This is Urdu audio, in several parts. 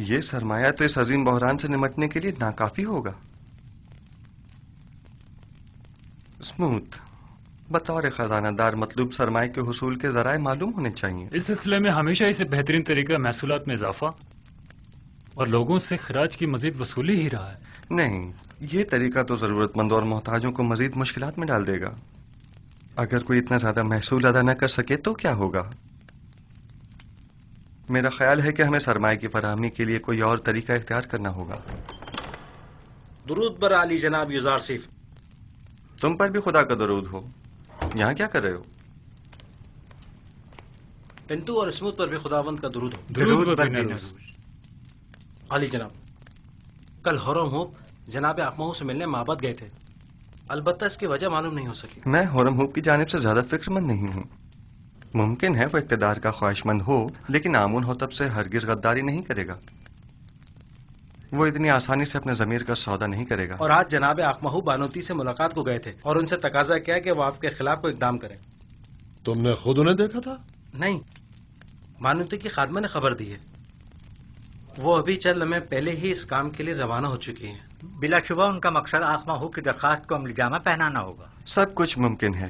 یہ سرمایہ تو اس عظیم بحران سے نمٹنے کے لیے ناکافی ہوگا۔ اسموتھ، بطور خزانہ دار مطلوب سرمایہ کے حصول کے ذرائع معلوم ہونے چاہیے۔ اس سلسلے میں ہمیشہ اسے بہترین طریقہ محصولات میں اضافہ اور لوگوں سے خراج کی مزید وصولی ہی رہا ہے۔ نہیں، یہ طریقہ تو ضرورت مندوں اور محتاجوں کو مزید مشکلات میں ڈال دے گا۔ اگر کوئی اتنا زیادہ محصول ادا نہ کر سکے تو کیا ہوگا؟ میرا خیال ہے کہ ہمیں سرمایہ کی فراہمی کے لیے کوئی اور طریقہ اختیار کرنا ہوگا۔ درود بر علی جناب یوزار سیف۔ تم پر بھی خدا کا درود ہو۔ یہاں کیا کر رہے ہو؟ پنٹو اور اسموتھ پر بھی خداوند کا درود ہو۔ درود بر بینروز۔ علی جناب، کل ہورم ہوپ جناب اقمہو سے ملنے معبد گئے تھے، البتہ اس کی وجہ معلوم نہیں ہو سکی۔ میں ہورم ہوپ کی جانب سے زیادہ فکر مند نہیں ہوں۔ ممکن ہے وہ اقتدار کا خواہش مند ہو، لیکن آمون ہوتب سے ہرگز غداری نہیں کرے گا۔ وہ اتنی آسانی سے اپنے ضمیر کا سودا نہیں کرے گا۔ اور آج جناب اقمہو بانوتی سے ملاقات کو گئے تھے اور ان سے تقاضا کیا کہ وہ آپ کے خلاف کوئی اقدام کریں۔ تم نے خود انہیں دیکھا تھا؟ نہیں، بانوتی کی خادمہ نے خبر دی ہے۔ وہ ابھی چند لمحے پہلے ہی اس کام کے لیے روانہ ہو چکی ہیں۔ بلا شبہ ان کا مقصد اقمہو کی درخواست کو عملی جامہ پہنانا ہوگا۔ سب کچھ ممکن ہے،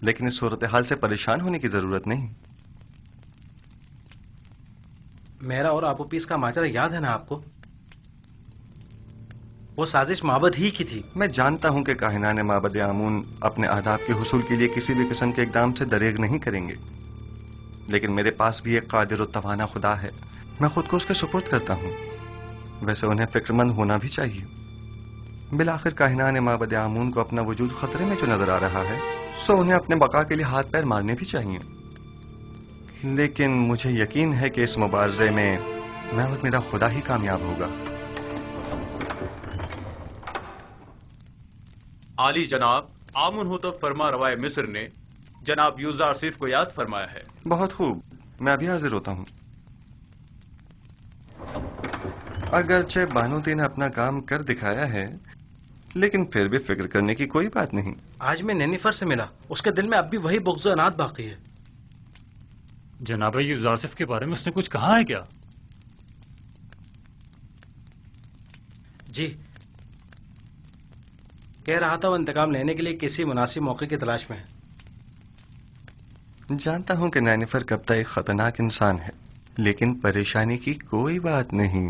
لیکن اس صورتحال سے پریشان ہونے کی ضرورت نہیں۔ میرا اور آپو پیس کا ماجرا یاد ہے نا آپ کو؟ وہ سازش معبد ہی کی تھی۔ میں جانتا ہوں کہ کاہنان معبد آمون اپنے اہداف کے حصول کے لیے کسی بھی قسم کے اقدام سے دریغ نہیں کریں گے، لیکن میرے پاس بھی ایک قادر و توانا خدا ہے، میں خود کو اس کے سپرد کرتا ہوں۔ ویسے انہیں فکر مند ہونا بھی چاہیے۔ بالآخر کاہنان معبد آمون کو اپنا وجود خطرے میں جو نظر آ رہا ہے، سو انہیں اپنے بقا کے لیے ہاتھ پیر مارنے بھی چاہیے۔ لیکن مجھے یقین ہے کہ اس مبارزے میں میں اور میرا خدا ہی کامیاب ہوگا۔ عالی جناب، آمون ہوتب فرما روائے مصر نے جناب یوزار سیف کو یاد فرمایا ہے۔ بہت خوب، میں ابھی حاضر ہوتا ہوں۔ اگرچہ بانوتی نے اپنا کام کر دکھایا ہے، لیکن پھر بھی فکر کرنے کی کوئی بات نہیں۔ آج میں نینیفر سے ملا، اس کے دل میں اب بھی وہی بغض و عناد باقی ہے۔ جناب یوزارسف کے بارے میں اس نے کچھ کہا ہے کیا؟ جی، کہہ رہا تھا وہ انتقام لینے کے لیے کسی مناسب موقع کی تلاش میں ہے۔ جانتا ہوں کہ نینیفر کپتا ایک خطرناک انسان ہے، لیکن پریشانی کی کوئی بات نہیں۔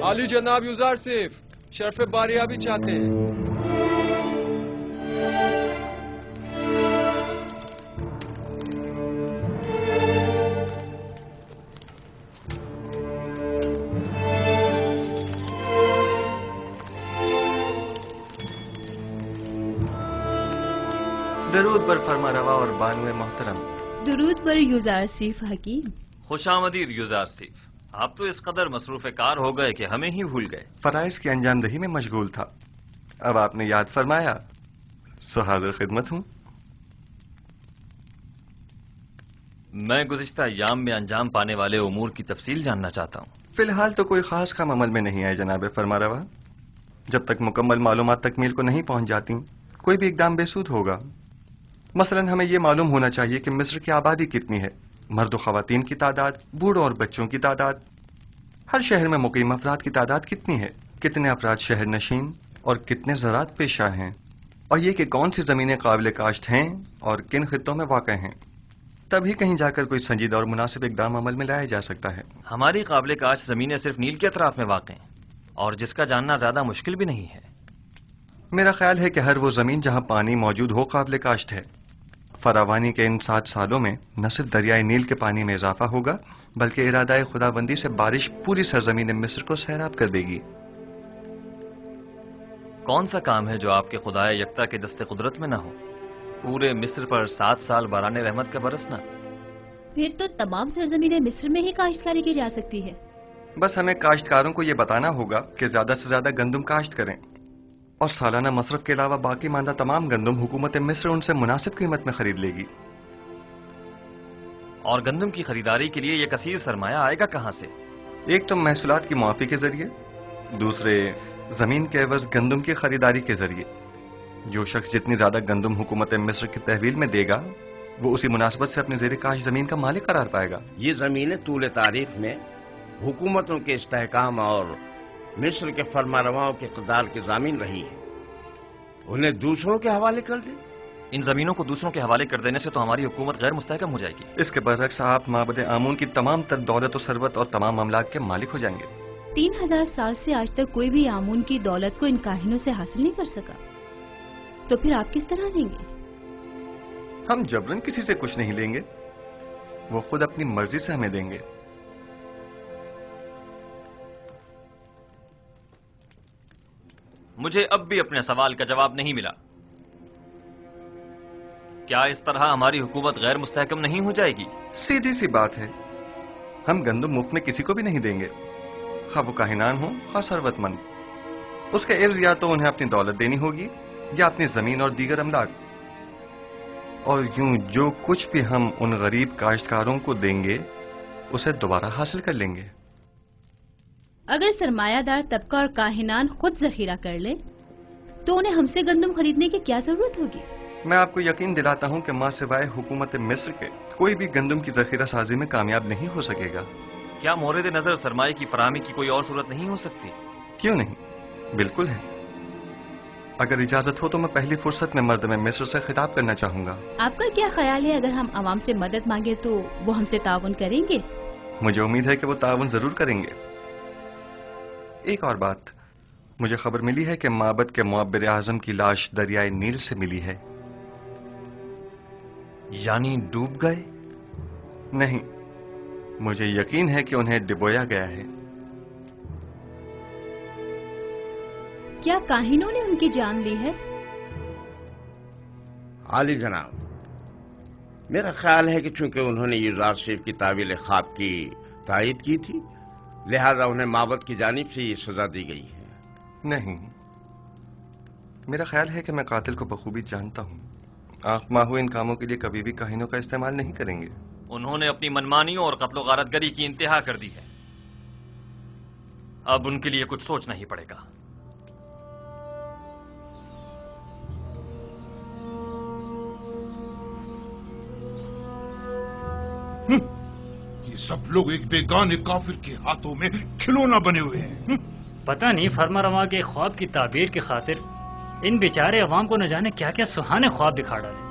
علی جناب یوزار سیف شرف باریابی چاہتے ہیں۔ درود بر فرما روا اور بانوے محترم۔ درود بر یوزار سیف حکیم۔ خوش آمدید یوزار سیف۔ آپ تو اس قدر مصروف کار ہو گئے کہ ہمیں ہی بھول گئے۔ فرائض کی انجام دہی میں مشغول تھا، اب آپ نے یاد فرمایا، سو حاضر خدمت ہوں۔ میں گزشتہ ایام میں انجام پانے والے امور کی تفصیل جاننا چاہتا ہوں۔ فی الحال تو کوئی خاص کام عمل میں نہیں آئے جناب فرما روا۔ جب تک مکمل معلومات تکمیل کو نہیں پہنچ جاتی، کوئی بھی اقدام بے سود ہوگا۔ مثلا ہمیں یہ معلوم ہونا چاہیے کہ مصر کی آبادی کتنی ہے، مرد و خواتین کی تعداد، بوڑھوں اور بچوں کی تعداد، ہر شہر میں مقیم افراد کی تعداد کتنی ہے، کتنے افراد شہر نشین اور کتنے زراعت پیشہ ہیں، اور یہ کہ کون سی زمینیں قابل کاشت ہیں اور کن خطوں میں واقع ہیں۔ تبھی کہیں جا کر کوئی سنجیدہ اور مناسب اقدام عمل میں لایا جا سکتا ہے۔ ہماری قابل کاشت زمینیں صرف نیل کے اطراف میں واقع ہیں، اور جس کا جاننا زیادہ مشکل بھی نہیں ہے۔ میرا خیال ہے کہ ہر وہ زمین جہاں پانی موجود ہو قابل کاشت ہے۔ فراوانی کے ان 7 سالوں میں نہ صرف دریائے نیل کے پانی میں اضافہ ہوگا، بلکہ ارادہ خدا بندی سے بارش پوری سرزمین مصر کو سیراب کر دے گی۔ کون سا کام ہے جو آپ کے خدائے یکتا کے دست قدرت میں نہ ہو؟ پورے مصر پر 7 سال باران رحمت کا برسنا۔ پھر تو تمام سرزمینیں مصر میں ہی کاشتکاری کی جا سکتی ہے۔ بس ہمیں کاشتکاروں کو یہ بتانا ہوگا کہ زیادہ سے زیادہ گندم کاشت کریں، اور سالانہ مصرف کے علاوہ باقی ماندہ تمام گندم حکومت مصر ان سے مناسب قیمت میں خرید لے گی۔ اور گندم کی خریداری کے لیے یہ کثیر سرمایہ آئے گا کہاں سے؟ ایک تو محصولات کی معافی کے ذریعے، دوسرے زمین کے عوض گندم کی خریداری کے ذریعے۔ جو شخص جتنی زیادہ گندم حکومت مصر کی تحویل میں دے گا وہ اسی مناسبت سے اپنے زیر کاش زمین کا مالک قرار پائے گا۔ یہ زمینیں طول تاریخ میں حکومتوں کے استحکام اور مصر کے فرما رواؤں کے اقتدار کی ضامن رہی ہیں، انہیں دوسروں کے حوالے کر دیں۔ ان زمینوں کو دوسروں کے حوالے کر دینے سے تو ہماری حکومت غیر مستحکم ہو جائے گی۔ اس کے برعکس آپ معبد آمون کی تمام تر دولت و ثروت اور تمام املاک کے مالک ہو جائیں گے۔ 3000 سال سے آج تک کوئی بھی آمون کی دولت کو ان کاہنوں سے حاصل نہیں کر سکا، تو پھر آپ کس طرح لیں گے؟ ہم جبرن کسی سے کچھ نہیں لیں گے، وہ خود اپنی مرضی سے ہمیں دیں گے۔ مجھے اب بھی اپنے سوال کا جواب نہیں ملا۔ کیا اس طرح ہماری حکومت غیر مستحکم نہیں ہو جائے گی؟ سیدھی سی بات ہے، ہم گندم مفت میں کسی کو بھی نہیں دیں گے، خواہ وہ کاہنان ہوں خواہ ثروت مند۔ اس کے عوض یا تو انہیں اپنی دولت دینی ہوگی یا اپنی زمین اور دیگر املاک، اور یوں جو کچھ بھی ہم ان غریب کاشتکاروں کو دیں گے اسے دوبارہ حاصل کر لیں گے۔ اگر سرمایہ دار طبقہ اور کاہنان خود ذخیرہ کر لیں تو انہیں ہم سے گندم خریدنے کی کیا ضرورت ہوگی؟ میں آپ کو یقین دلاتا ہوں کہ ماں سوائے حکومت مصر کے کوئی بھی گندم کی ذخیرہ سازی میں کامیاب نہیں ہو سکے گا۔ کیا مورد نظر سرمایہ کی فراہمی کی کوئی اور صورت نہیں ہو سکتی؟ کیوں نہیں، بالکل ہے۔ اگر اجازت ہو تو میں پہلی فرصت میں مردم مصر سے خطاب کرنا چاہوں گا۔ آپ کا کیا خیال ہے اگر ہم عوام سے مدد مانگے تو وہ ہم سے تعاون کریں گے؟ مجھے امید ہے کہ وہ تعاون ضرور کریں گے۔ ایک اور بات، مجھے خبر ملی ہے کہ معبد کے معبر اعظم کی لاش دریائے نیل سے ملی ہے۔ یعنی ڈوب گئے؟ نہیں، مجھے یقین ہے کہ انہیں ڈبویا گیا ہے۔ کیا کاہنوں نے ان کی جان لی ہے؟ عالی جناب، میرا خیال ہے کہ چونکہ انہوں نے یوزار شریف کی تعویل خواب کی تائید کی تھی لہذا انہیں معبد کی جانب سے یہ سزا دی گئی ہے۔ نہیں، میرا خیال ہے کہ میں قاتل کو بخوبی جانتا ہوں۔ آنکھ ماہو ان کاموں کے لیے کبھی بھی کاہنوں کا استعمال نہیں کریں گے۔ انہوں نے اپنی منمانیوں اور قتل و غارت گری کی انتہا کر دی ہے، اب ان کے لیے کچھ سوچنا ہی پڑے گا۔ یہ سب لوگ ایک بیگانے کافر کے ہاتھوں میں کھلونا بنے ہوئے ہیں۔ پتہ نہیں فرما رواں کے خواب کی تعبیر کی خاطر ان بیچارے عوام کو نہ جانے کیا کیا سہانے خواب دکھا ڈالے۔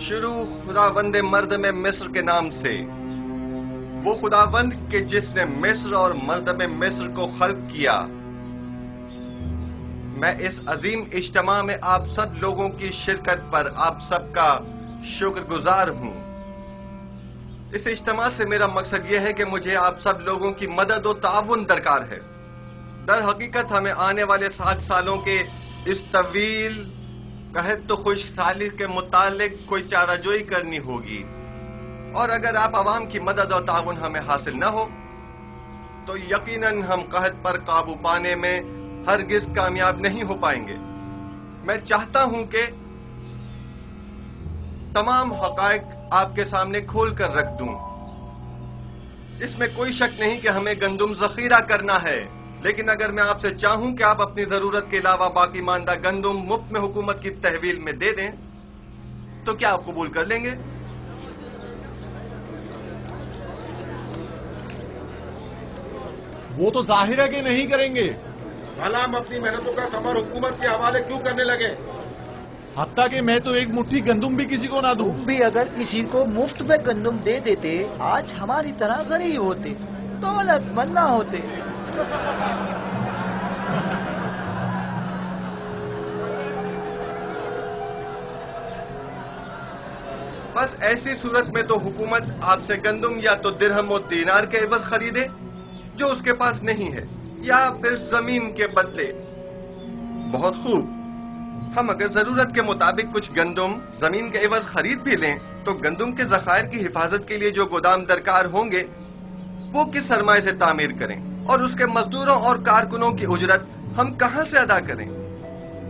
شروع خداوند مرد میں مصر کے نام سے، وہ خداوند کہ جس نے مصر اور مرد میں مصر کو خلق کیا۔ میں اس عظیم اجتماع میں آپ سب لوگوں کی شرکت پر آپ سب کا شکر گزار ہوں۔ اس اجتماع سے میرا مقصد یہ ہے کہ مجھے آپ سب لوگوں کی مدد و تعاون درکار ہے۔ در حقیقت ہمیں آنے والے 7 سالوں کے اس طویل قحط و خشک سالی کے متعلق کوئی چارہ جوئی کرنی ہوگی، اور اگر آپ عوام کی مدد اور تعاون ہمیں حاصل نہ ہو تو یقیناً ہم قحط پر قابو پانے میں ہرگز کامیاب نہیں ہو پائیں گے۔ میں چاہتا ہوں کہ تمام حقائق آپ کے سامنے کھول کر رکھ دوں۔ اس میں کوئی شک نہیں کہ ہمیں گندم ذخیرہ کرنا ہے، لیکن اگر میں آپ سے چاہوں کہ آپ اپنی ضرورت کے علاوہ باقی ماندہ گندم مفت میں حکومت کی تحویل میں دے دیں تو کیا آپ قبول کر لیں گے؟ وہ تو ظاہر ہے کہ نہیں کریں گے۔ ہم اپنی محنتوں کا ثمر حکومت کے حوالے کیوں کرنے لگے؟ حتیٰ کہ میں تو ایک مٹھی گندم بھی کسی کو نہ دوں۔ تم بھی اگر کسی کو مفت میں گندم دے دیتے آج ہماری طرح غریب ہوتے، دولت مند نہ ہوتے۔ بس ایسی صورت میں تو حکومت آپ سے گندم یا تو درہم و دینار کے عوض خریدے جو اس کے پاس نہیں ہے، یا پھر زمین کے بدلے؟ بہت خوب، ہم اگر ضرورت کے مطابق کچھ گندم زمین کے عوض خرید بھی لیں تو گندم کے ذخائر کی حفاظت کے لیے جو گودام درکار ہوں گے وہ کس سرمایہ سے تعمیر کریں، اور اس کے مزدوروں اور کارکنوں کی اجرت ہم کہاں سے ادا کریں؟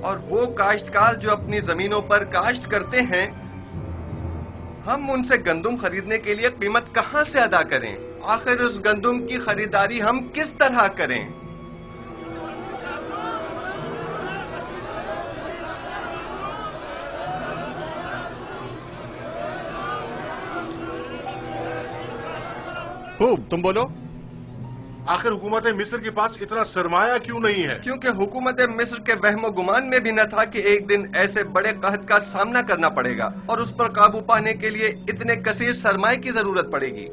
اور وہ کاشتکار جو اپنی زمینوں پر کاشت کرتے ہیں، ہم ان سے گندم خریدنے کے لیے قیمت کہاں سے ادا کریں؟ آخر اس گندم کی خریداری ہم کس طرح کریں؟ خوب، تم بولو۔ آخر حکومت مصر کے پاس اتنا سرمایہ کیوں نہیں ہے؟ کیونکہ حکومت مصر کے وہم و گمان میں بھی نہ تھا کہ ایک دن ایسے بڑے قحط کا سامنا کرنا پڑے گا اور اس پر قابو پانے کے لیے اتنے کثیر سرمایہ کی ضرورت پڑے گی۔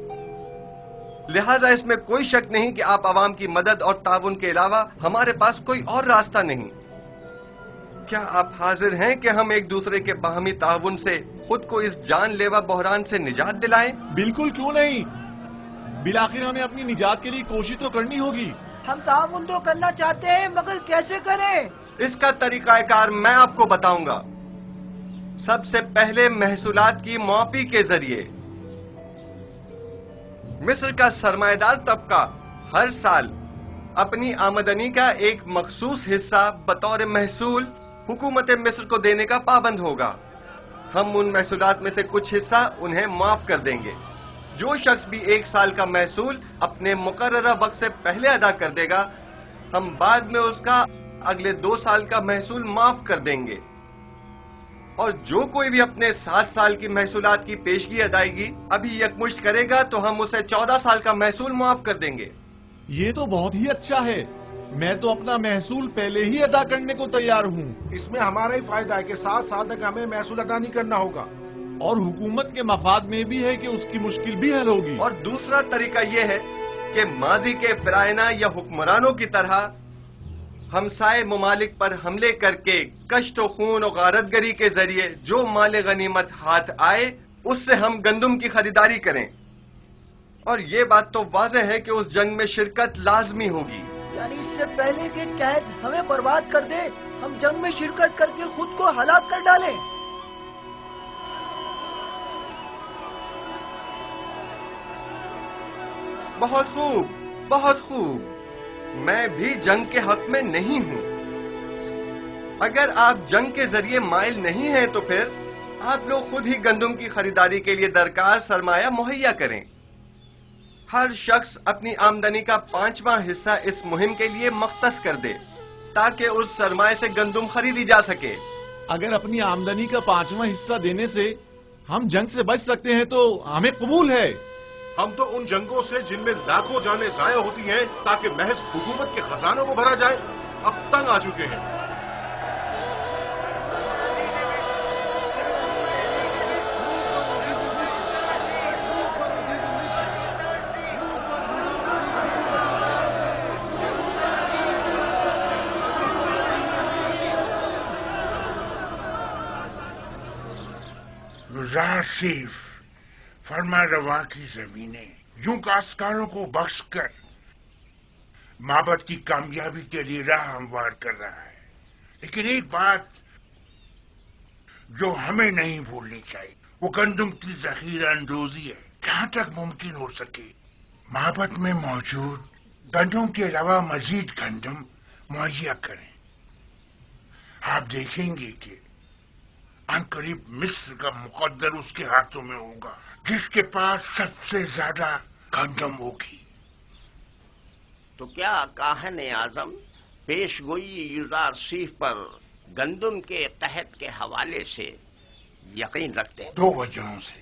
لہذا اس میں کوئی شک نہیں کہ آپ عوام کی مدد اور تعاون کے علاوہ ہمارے پاس کوئی اور راستہ نہیں۔ کیا آپ حاضر ہیں کہ ہم ایک دوسرے کے باہمی تعاون سے خود کو اس جان لیوا بحران سے نجات دلائیں؟ بالکل، کیوں نہیں؟ بالآخر ہمیں اپنی نجات کے لیے کوشش تو کرنی ہوگی۔ ہم تعاون تو کرنا چاہتے ہیں، مگر کیسے کریں؟ اس کا طریقہ کار میں آپ کو بتاؤں گا۔ سب سے پہلے محصولات کی معافی کے ذریعے مصر کا سرمایہ دار طبقہ ہر سال اپنی آمدنی کا ایک مخصوص حصہ بطور محصول حکومت مصر کو دینے کا پابند ہوگا۔ ہم ان محصولات میں سے کچھ حصہ انہیں معاف کر دیں گے۔ جو شخص بھی 1 سال کا محصول اپنے مقررہ وقت سے پہلے ادا کر دے گا، ہم بعد میں اس کا اگلے 2 سال کا محصول معاف کر دیں گے، اور جو کوئی بھی اپنے 7 سال کی محصولات کی پیشگی ادائیگی ابھی یکمشت کرے گا تو ہم اسے 14 سال کا محصول معاف کر دیں گے۔ یہ تو بہت ہی اچھا ہے، میں تو اپنا محصول پہلے ہی ادا کرنے کو تیار ہوں۔ اس میں ہمارا ہی فائدہ ہے کہ 7 سال تک ہمیں محصول ادا نہیں کرنا ہوگا، اور حکومت کے مفاد میں بھی ہے کہ اس کی مشکل بھی حل ہوگی۔ اور دوسرا طریقہ یہ ہے کہ ماضی کے فرعونہ یا حکمرانوں کی طرح ہمسائے ممالک پر حملے کر کے کشت و خون و غارت گری کے ذریعے جو مال غنیمت ہاتھ آئے اس سے ہم گندم کی خریداری کریں، اور یہ بات تو واضح ہے کہ اس جنگ میں شرکت لازمی ہوگی۔ یعنی اس سے پہلے کہ قحط ہمیں برباد کر دے، ہم جنگ میں شرکت کر کے خود کو ہلاک کر ڈالیں۔ بہت خوب، بہت خوب، میں بھی جنگ کے حق میں نہیں ہوں۔ اگر آپ جنگ کے ذریعے مائل نہیں ہیں تو پھر آپ لوگ خود ہی گندم کی خریداری کے لیے درکار سرمایہ مہیا کریں۔ ہر شخص اپنی آمدنی کا 5واں حصہ اس مہم کے لیے مختص کر دے تاکہ اس سرمایہ سے گندم خریدی جا سکے۔ اگر اپنی آمدنی کا 5واں حصہ دینے سے ہم جنگ سے بچ سکتے ہیں تو ہمیں قبول ہے۔ ہم تو ان جنگوں سے جن میں لاکھوں جانیں ضائع ہوتی ہیں تاکہ محض حکومت کے خزانوں کو بھرا جائے، اب تنگ آ چکے ہیں۔ صرف فرما روا کی زمینیں یوں کاشتکاروں کو بخش کر معبد کی کامیابی کے لیے راہ ہموار کر رہا ہے، لیکن ایک بات جو ہمیں نہیں بھولنی چاہیے وہ گندم کی ذخیرہ اندوزی ہے۔ جہاں تک ممکن ہو سکے معبد میں موجود گندم کے علاوہ مزید گندم مہیا کریں۔ آپ دیکھیں گے کہ عنقریب مصر کا مقدر اس کے ہاتھوں میں ہوگا جس کے پاس سب سے زیادہ گندم ہوگی۔ تو کیا کاہن اعظم پیش گوئی یوزارسیف پر گندم کے قحط کے حوالے سے یقین رکھتے ہیں؟ 2 وجہوں سے۔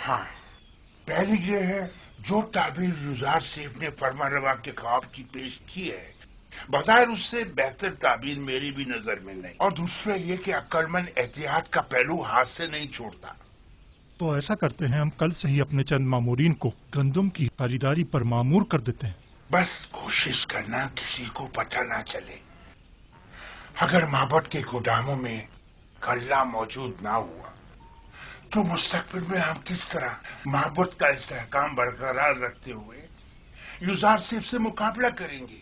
ہاں، پہلی یہ ہے جو تعبیر یوزارسیف نے فرما روا کے خواب کی پیش کی ہے بظاہر اس سے بہتر تعبیر میری بھی نظر میں نہیں، اور دوسرا یہ کہ عقلمند احتیاط کا پہلو ہاتھ سے نہیں چھوڑتا۔ تو ایسا کرتے ہیں، ہم کل سے ہی اپنے چند مامورین کو گندم کی خریداری پر مامور کر دیتے ہیں۔ بس کوشش کرنا کسی کو پتہ نہ چلے۔ اگر معبد کے گوداموں میں غلہ موجود نہ ہوا تو مستقبل میں ہم کس طرح معبد کا استحکام برقرار رکھتے ہوئے یوزارسیف سے مقابلہ کریں گے؟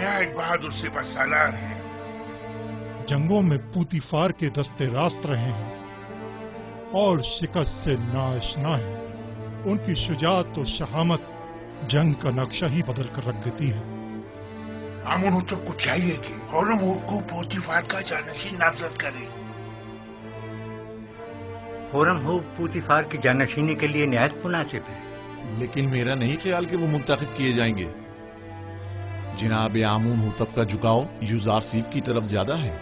نہایت بہادر سپہ سالار ہیں. جنگوں میں پوتیفار کے دستے راست رہے ہیں اور شکست سے ناآشنا ہیں. ان کی شجاعت و شہامت جنگ کا نقشہ ہی بدل کر رکھ دیتی ہے. آمون ہوتب کو چاہیے کہ ہورمزب کو پوتیفار کا جانشین نامزد کرے. ہورمزب پوتیفار کی جانشینی کے لیے نہایت مناسب ہے. لیکن میرا نہیں خیال کہ وہ منتخب کیے جائیں گے. جناب آمون ہوتب کا جھکاؤ یوزارسیف کی طرف زیادہ ہے.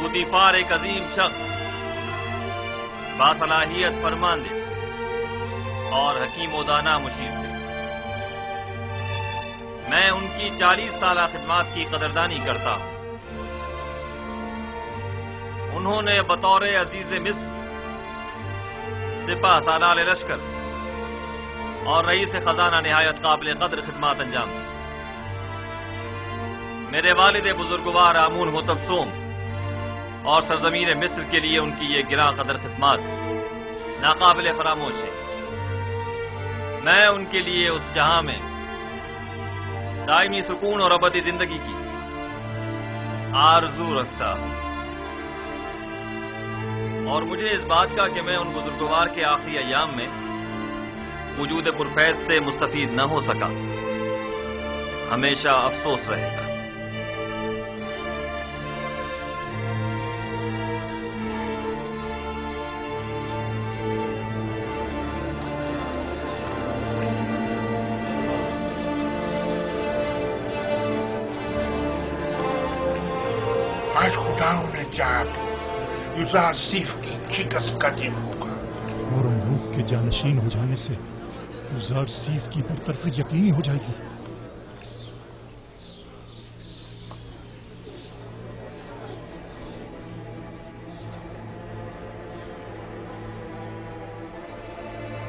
پوتیفار ایک عظیم شخص، باصلاحیت فرماندے اور حکیم و دانا مشیر تھے. میں ان کی 40 سالہ خدمات کی قدردانی کرتا ہوں. انہوں نے بطور عزیز مصر، سپہ سالار لشکر اور رئیس خزانہ نہایت قابل قدر خدمات انجام دی. میرے والد بزرگوار آمون ہوتب سوم اور سرزمین مصر کے لیے ان کی یہ گراں قدر خدمات ناقابل فراموش ہے. میں ان کے لیے اس جہاں میں دائمی سکون اور ابدی زندگی کی آرزو رکھتا ہوں، اور مجھے اس بات کا کہ میں ان بزرگوار کے آخری ایام میں وجود پرفیض سے مستفید نہ ہو سکا ہمیشہ افسوس رہے گا. آج خداؤں نے چاہا کہ یوزارسیف کی شکست قدیم ہوگا. ہورمزب کے جانشین ہو جانے سے یوزارسیف کی برطرفی یقینی ہو جائے گی.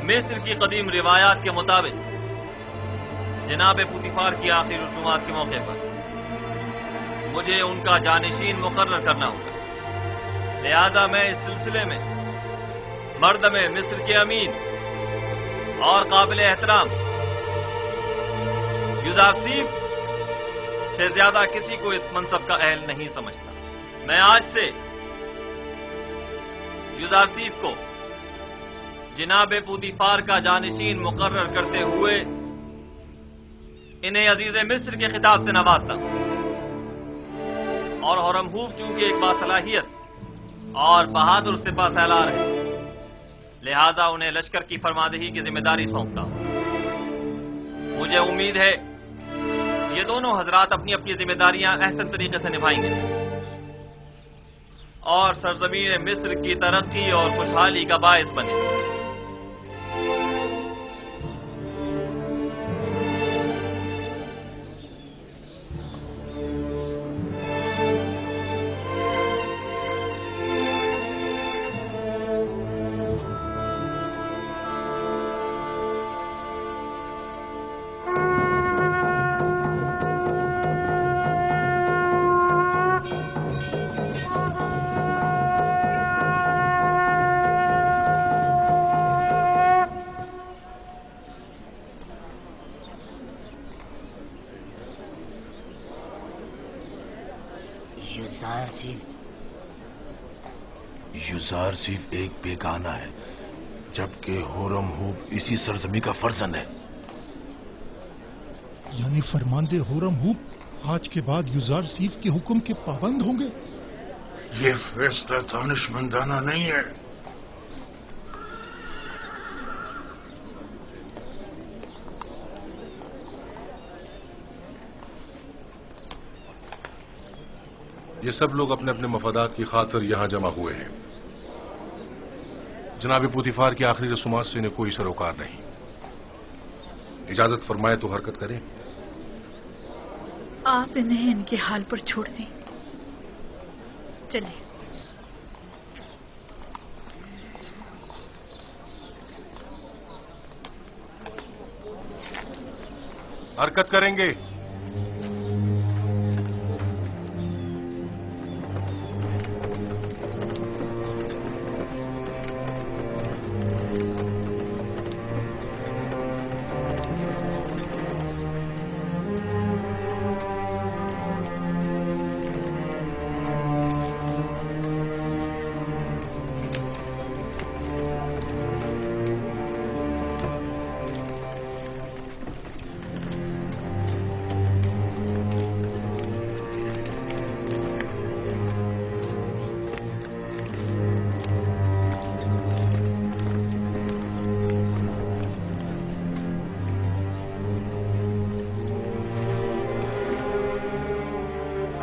مصر کی قدیم روایات کے مطابق جناب پوتیفار کی آخری رسومات کے موقع پر مجھے ان کا جانشین مقرر کرنا ہوگا. لہذا میں اس سلسلے میں مردم مصر کے امین اور قابل احترام یوزارسیف سے زیادہ کسی کو اس منصب کا اہل نہیں سمجھتا. میں آج سے یوزارسیف کو جناب پوتیفار کا جانشین مقرر کرتے ہوئے انہیں عزیز مصر کے خطاب سے نوازتا ہوں. اور ہورمزب چونکہ ایک باصلاحیت اور بہادر سپہ سالار ہے، لہذا انہیں لشکر کی فرماندہی کی ذمہ داری سونپتا ہوں. مجھے امید ہے یہ دونوں حضرات اپنی اپنی ذمہ داریاں احسن طریقے سے نبھائیں گے اور سرزمین مصر کی ترقی اور خوشحالی کا باعث بنے. یوزار صرف ایک بیگانہ ہے جبکہ ہورم ہوب اسی سرزمین کا فرزند ہے. یعنی فرماندے ہورم ہوب آج کے بعد یوزار سیف کے حکم کے پابند ہوں گے؟ یہ فیصلہ دانشمندانہ نہیں ہے. یہ سب لوگ اپنے اپنے مفادات کی خاطر یہاں جمع ہوئے ہیں. جناب پوتیفار کی آخری رسومات سے انہیں کوئی سروکار نہیں. اجازت فرمائے تو حرکت کریں. آپ انہیں ان کے حال پر چھوڑ دیں. چلیں. حرکت کریں گے.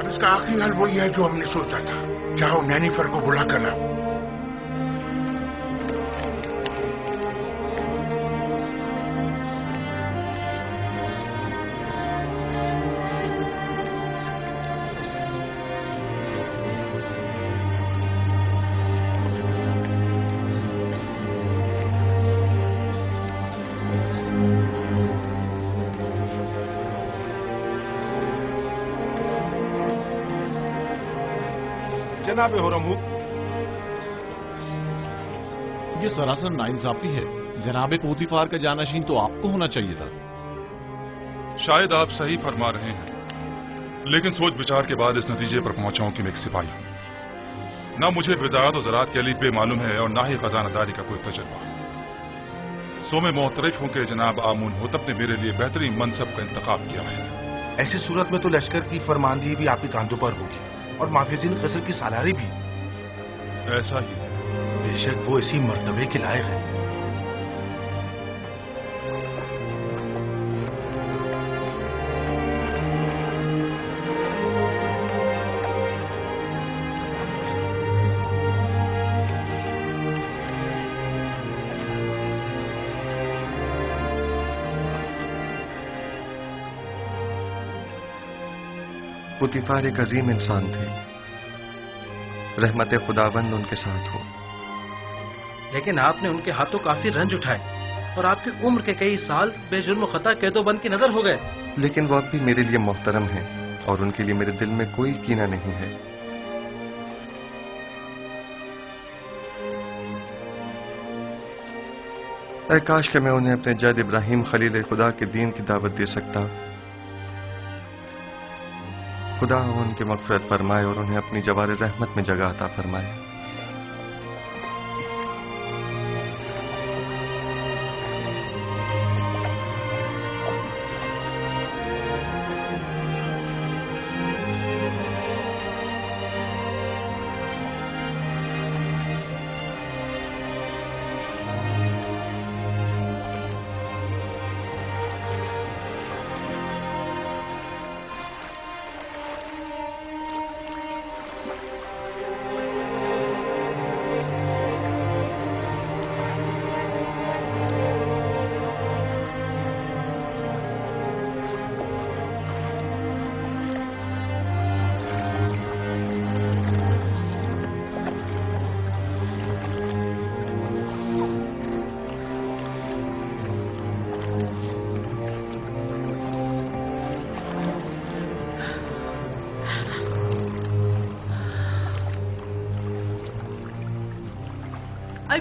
اس کا آخری حل وہی ہے جو ہم نے سوچا تھا. چاہو نینیفر کو بلا کر لاؤ. جناب ہورم ہوب، یہ سراسر ناانصافی ہے. جناب پوتیفار کا جانشین تو آپ کو ہونا چاہیے تھا. شاید آپ صحیح فرما رہے ہیں، لیکن سوچ بچار کے بعد اس نتیجے پر پہنچا ہوں کہ میں ایک سپاہی ہوں. نہ مجھے وزارت و زراعت کے الف بے معلوم ہے اور نہ ہی خزانہ داری کا کوئی تجربہ. سو میں معترف ہوں کہ جناب آمون ہوتب نے میرے لیے بہترین منصب کا انتخاب کیا ہے. ایسی صورت میں تو لشکر کی فرماندہی بھی آپ کے کاندھوں پر ہوگی اور محافظین قصر کی سالاری بھی. ایسا ہی ہے. بے شک وہ اسی مرتبے کے لائق ہے. پوتیفار ایک عظیم انسان تھے. رحمت خداوند ان کے ساتھ ہو. لیکن آپ نے ان کے ہاتھوں کافی رنج اٹھائے اور آپ کی عمر کے کئی سال بے جرم و خطا قید و بند کی نظر ہو گئے. لیکن وہ اب بھی میرے لیے محترم ہیں اور ان کے لیے میرے دل میں کوئی کینہ نہیں ہے. اے کاش کہ میں انہیں اپنے جد ابراہیم خلیل خدا کے دین کی دعوت دے سکتا. خدا ان کی مغفرت فرمائے اور انہیں اپنی جوار رحمت میں جگہ عطا فرمائے.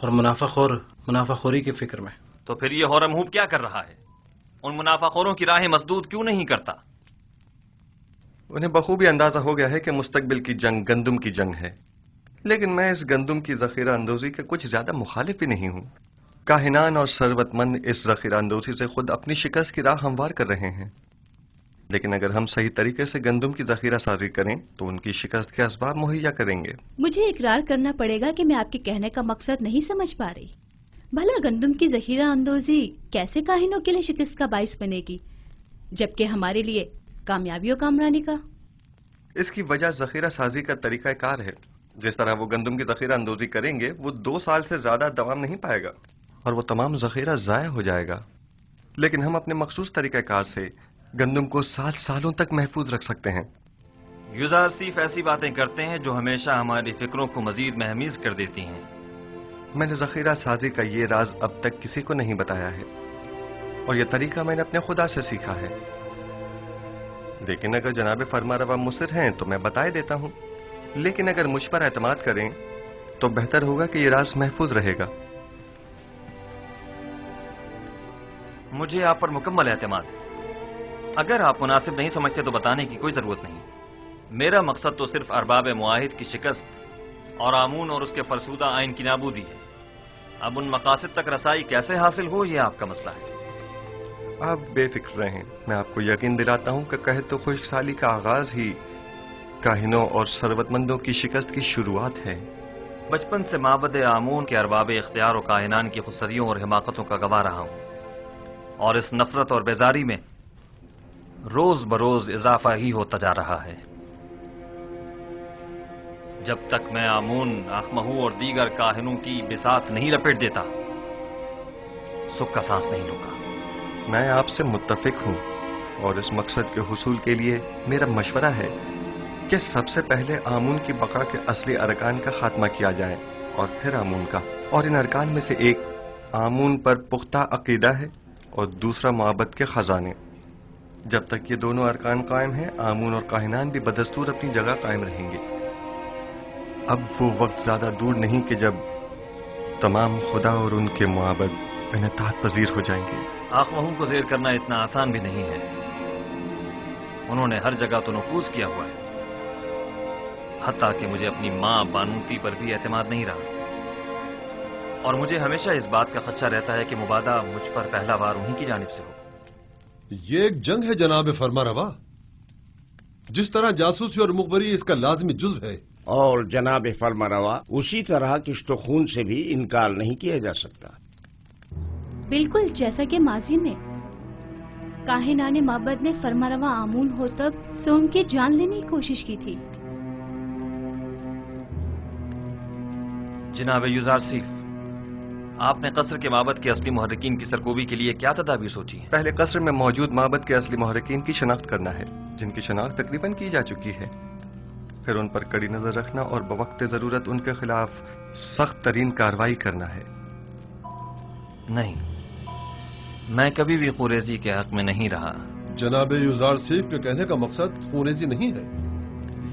اور منافع خوری کی فکر میں. تو پھر یہ ہورم ہوپ کیا کر رہا ہے؟ ان منافع خوروں کی راہیں مسدود کیوں نہیں کرتا؟ انہیں بخوبی اندازہ ہو گیا ہے کہ مستقبل کی جنگ گندم کی جنگ ہے، لیکن میں اس گندم کی ذخیرہ اندوزی کے کچھ زیادہ مخالف ہی نہیں ہوں. کاہنان اور ثروت مند اس ذخیرہ اندوزی سے خود اپنی شکست کی راہ ہموار کر رہے ہیں، لیکن اگر ہم صحیح طریقے سے گندم کی ذخیرہ سازی کریں تو ان کی شکست کے اسباب مہیا کریں گے. مجھے اقرار کرنا پڑے گا کہ میں آپ کے کہنے کا مقصد نہیں سمجھ پا رہی. بھلا گندم کی ذخیرہ اندوزی کیسے کاہنوں کے لیے شکست کا باعث بنے گی جبکہ ہمارے لیے کامیابی و کامرانی کا؟ اس کی وجہ ذخیرہ سازی کا طریقہ کار ہے. جس طرح وہ گندم کی ذخیرہ اندوزی کریں گے وہ 2 سال سے زیادہ دوام نہیں پائے گا اور وہ تمام ذخیرہ ضائع ہو جائے گا، لیکن ہم اپنے مخصوص طریقہ کار سے گندم کو سالوں تک محفوظ رکھ سکتے ہیں. یوزار صرف ایسی باتیں کرتے ہیں جو ہمیشہ ہماری فکروں کو مزید مہمیز کر دیتی ہیں. میں نے ذخیرہ سازی کا یہ راز اب تک کسی کو نہیں بتایا ہے اور یہ طریقہ میں نے اپنے خدا سے سیکھا ہے، لیکن اگر جناب فرمانروا مصر ہیں تو میں بتائے دیتا ہوں. لیکن اگر مجھ پر اعتماد کریں تو بہتر ہوگا کہ یہ راز محفوظ رہے گا. مجھے آپ پر مکمل اعتماد ہے. اگر آپ مناسب نہیں سمجھتے تو بتانے کی کوئی ضرورت نہیں. میرا مقصد تو صرف ارباب معاہد کی شکست اور آمون اور اس کے فرسودہ آئین کی نابودی ہے. اب ان مقاصد تک رسائی کیسے حاصل ہو یہ آپ کا مسئلہ ہے. آپ بے فکر رہیں، میں آپ کو یقین دلاتا ہوں کہ قحط و خشک سالی کا آغاز ہی کاہنوں اور ثروت مندوں کی شکست کی شروعات ہے. بچپن سے معبد آمون کے ارباب اختیار و کاہنان کی خودسریوں اور حماقتوں کا گواہ رہا ہوں، اور اس نفرت اور بیزاری میں روز بروز اضافہ ہی ہوتا جا رہا ہے. جب تک میں آمون، آخمہو اور دیگر کاہنوں کی بساط نہیں لپیٹ دیتا سکھ کا سانس نہیں لوں گا. میں آپ سے متفق ہوں اور اس مقصد کے حصول کے لیے میرا مشورہ ہے کہ سب سے پہلے آمون کی بقا کے اصلی ارکان کا خاتمہ کیا جائے اور پھر آمون کا. اور ان ارکان میں سے ایک آمون پر پختہ عقیدہ ہے اور دوسرا معبد کے خزانے. جب تک یہ دونوں ارکان قائم ہیں آمون اور کاہنان بھی بدستور اپنی جگہ قائم رہیں گے. اب وہ وقت زیادہ دور نہیں کہ جب تمام خدا اور ان کے معبد انعطاف پذیر ہو جائیں گے. آخمہو کو زیر کرنا اتنا آسان بھی نہیں ہے. انہوں نے ہر جگہ تو نفوذ کیا ہوا ہے، حتیٰ کہ مجھے اپنی ماں بانوتی پر بھی اعتماد نہیں رہا، اور مجھے ہمیشہ اس بات کا خدشہ رہتا ہے کہ مبادہ مجھ پر پہلا وار انہی کی جانب سے ہو. یہ ایک جنگ ہے جناب فرمانروا. جس طرح جاسوسی اور مخبری اس کا لازمی جزو ہے، اور جناب فرمانروا اسی طرح کشت و خون سے بھی انکار نہیں کیا جا سکتا. بالکل جیسا کہ ماضی میں کاہنان معبد نے فرمانروا آمون ہو تب سوم کی جان لینے کی کوشش کی تھی. جناب یوزار صیف، آپ نے قصر کے معبد کے اصلی محرکین کی سرکوبی کے لیے کیا تدابیر سوچی ہیں؟ پہلے قصر میں موجود معبد کے اصلی محرکین کی شناخت کرنا ہے، جن کی شناخت تقریباً کی جا چکی ہے. پھر ان پر کڑی نظر رکھنا اور بوقت ضرورت ان کے خلاف سخت ترین کارروائی کرنا ہے. نہیں، میں کبھی بھی خوریزی کے حق میں نہیں رہا. جناب یوزار صیف کے کہنے کا مقصد خوریزی نہیں ہے،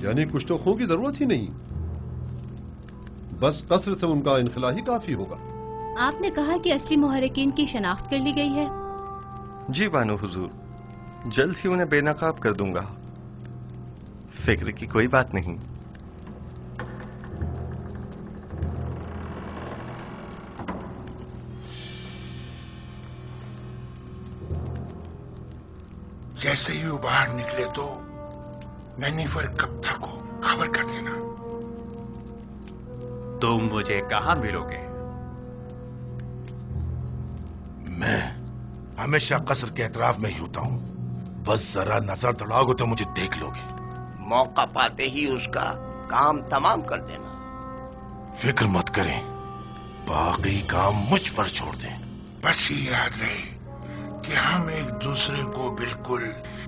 یعنی کچھ تو خون کی ضرورت ہی نہیں، بس قصر سے ان کا انخلا ہی کافی ہوگا. آپ نے کہا کہ اصلی محرکین کی شناخت کر لی گئی ہے؟ جی بانو حضور، جلد ہی انہیں بے نقاب کر دوں گا، فکر کی کوئی بات نہیں. جیسے ہی وہ باہر نکلے تو نینیفر کپتا کو خبر کر دینا. تم مجھے کہاں ملو گے؟ میں ہمیشہ قصر کے اطراف میں ہی ہوتا ہوں، بس ذرا نظر دوڑاؤ گے تو مجھے دیکھ لو گے. موقع پاتے ہی اس کا کام تمام کر دینا. فکر مت کریں، باقی کام مجھ پر چھوڑ دیں. بس یہ یاد رہے کہ ہم ایک دوسرے کو بالکل